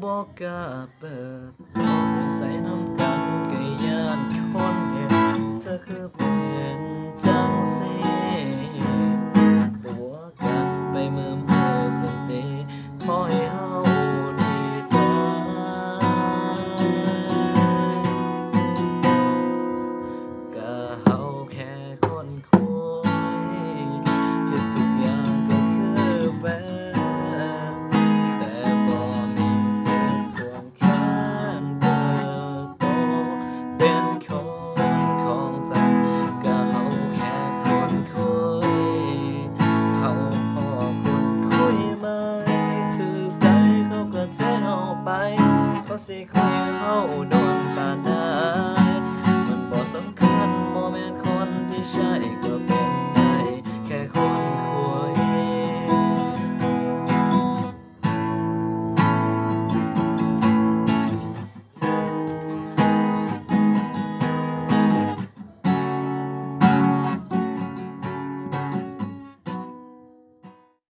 บอกกล้าเปิดออกไปใส่น้ำกันก็ย้านคนเห็นเธอคือเปลี่ยนจังสิบัวกันไปเมื่อสันติขอให้เฮาดีใจก็เฮาแค่คนคุยเฮ็ดทุกอย่างก็คือแฟนแต่บ่มีสิทธิ์ควงแขนเติบโตเป็นคนของใจก็เฮาแค่คนคุยเขาพอคนคุยไหมคือใจเขาก็เทเอาไปเขาสิคุยเฮาโดนปานใดมันบ่สำคัญบ่แม่นคนที่ใช่